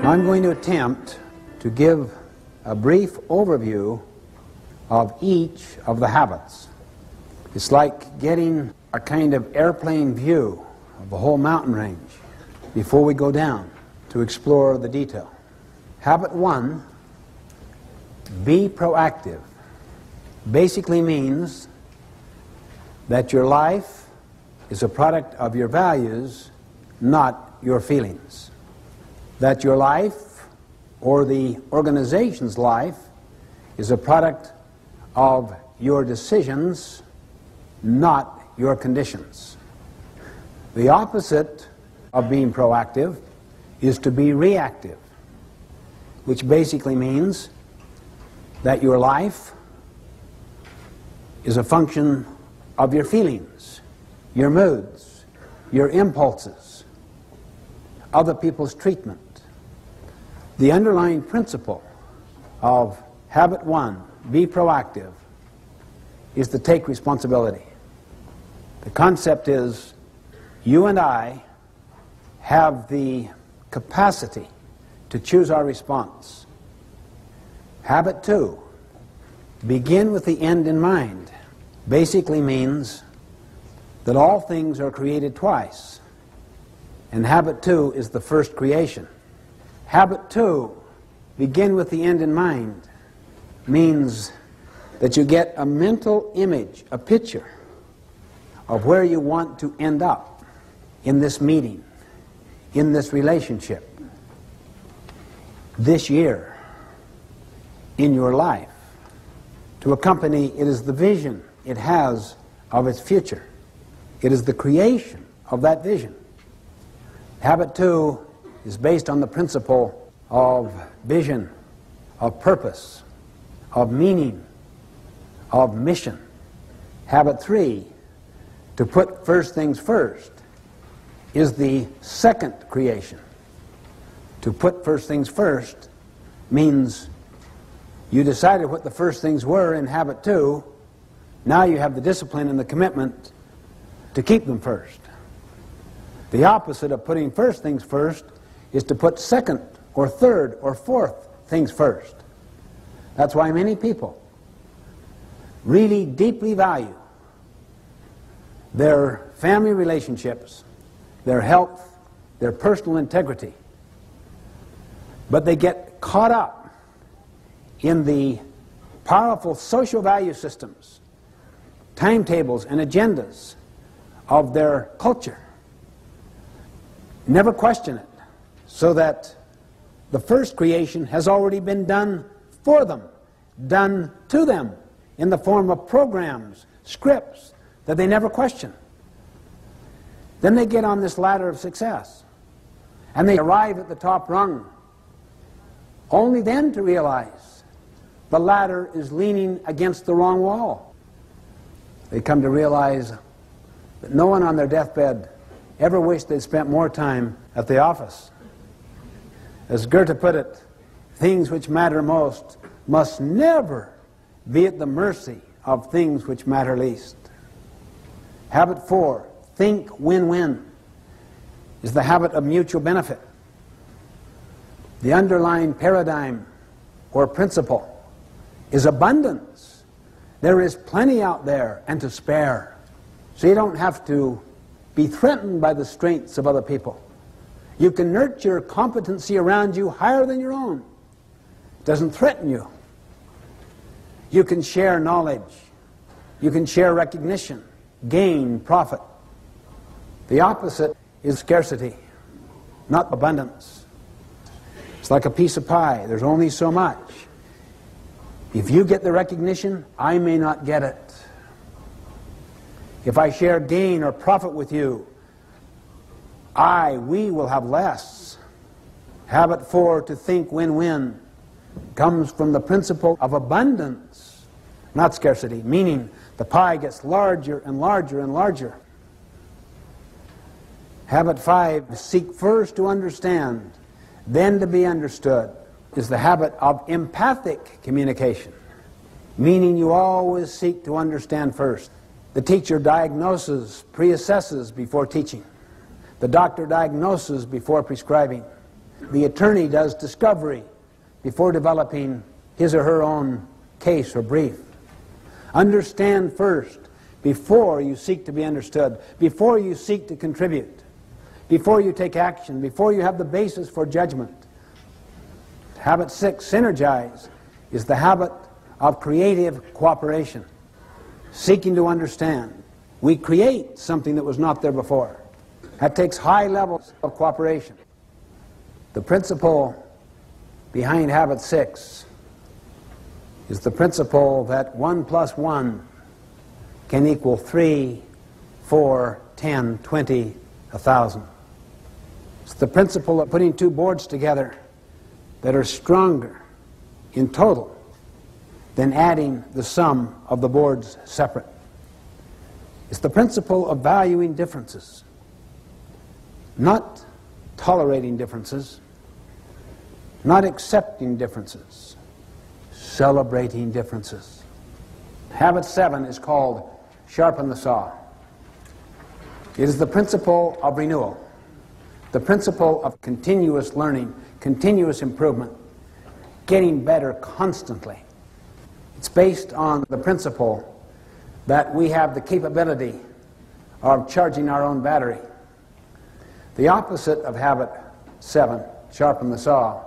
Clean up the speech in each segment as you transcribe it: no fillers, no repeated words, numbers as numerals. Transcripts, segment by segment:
I'm going to attempt to give a brief overview of each of the habits. It's like getting a kind of airplane view of the whole mountain range before we go down to explore the detail. Habit 1, be proactive, basically means that your life is a product of your values, not your feelings. That your life, or the organization's life, is a product of your decisions, not your conditions. The opposite of being proactive is to be reactive, which basically means that your life is a function of your feelings, your moods, your impulses, other people's treatment. The underlying principle of habit 1, be proactive, is to take responsibility. The concept is you and I have the capacity to choose our response. Habit 2, begin with the end in mind, basically means that all things are created twice, and habit 2 is the first creation. Habit 2, begin with the end in mind, means that you get a mental image, a picture of where you want to end up in this meeting, in this relationship, this year, in your life. To a company, it is the vision it has of its future. It is the creation of that vision. Habit 2 is based on the principle of vision, of purpose, of meaning, of mission. Habit 3, to put first things first, is the second creation. To put first things first means you decided what the first things were in habit 2. Now you have the discipline and the commitment to keep them first. The opposite of putting first things first is to put second or third or fourth things first. That's why many people really deeply value their family relationships, their health, their personal integrity. But they get caught up in the powerful social value systems, timetables and agendas of their culture. Never question it, so that the first creation has already been done for them, done to them in the form of programs, scripts that they never question. Then they get on this ladder of success, and they arrive at the top rung, only then to realize the ladder is leaning against the wrong wall. They come to realize that no one on their deathbed ever wished they'd spent more time at the office. As Goethe put it, things which matter most must never be at the mercy of things which matter least. Habit 4, think win-win, is the habit of mutual benefit. The underlying paradigm or principle is abundance. There is plenty out there and to spare. So you don't have to be threatened by the strengths of other people. You can nurture competency around you higher than your own. It doesn't threaten you. You can share knowledge. You can share recognition, gain, profit. The opposite is scarcity, not abundance. It's like a piece of pie. There's only so much. If you get the recognition, I may not get it. If I share gain or profit with you, we will have less. Habit 4, to think win-win, comes from the principle of abundance, not scarcity, meaning the pie gets larger and larger and larger. Habit 5, seek first to understand, then to be understood, is the habit of empathic communication, meaning you always seek to understand first. The teacher diagnoses, pre-assesses before teaching. The doctor diagnoses before prescribing. The attorney does discovery before developing his or her own case or brief. Understand first before you seek to be understood, before you seek to contribute, before you take action, before you have the basis for judgment. Habit 6, synergize, is the habit of creative cooperation, seeking to understand. We create something that was not there before. That takes high levels of cooperation. The principle behind habit 6 is the principle that 1 plus 1 can equal 3, 4, 10, 20, 1,000. It's the principle of putting two boards together that are stronger in total than adding the sum of the boards separate. It's the principle of valuing differences, not tolerating differences, not accepting differences, celebrating differences. Habit 7 is called sharpen the saw. It is the principle of renewal, the principle of continuous learning, continuous improvement, getting better constantly. It's based on the principle that we have the capability of charging our own battery. The opposite of habit 7, sharpen the saw,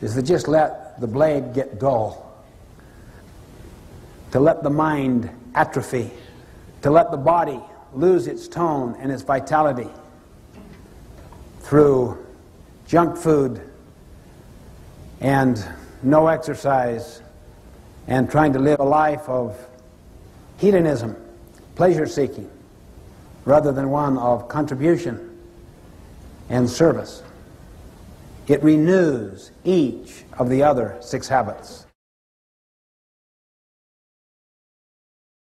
is to just let the blade get dull, to let the mind atrophy, to let the body lose its tone and its vitality through junk food and no exercise and trying to live a life of hedonism, pleasure-seeking, rather than one of contribution and service. It renews each of the other 6 habits.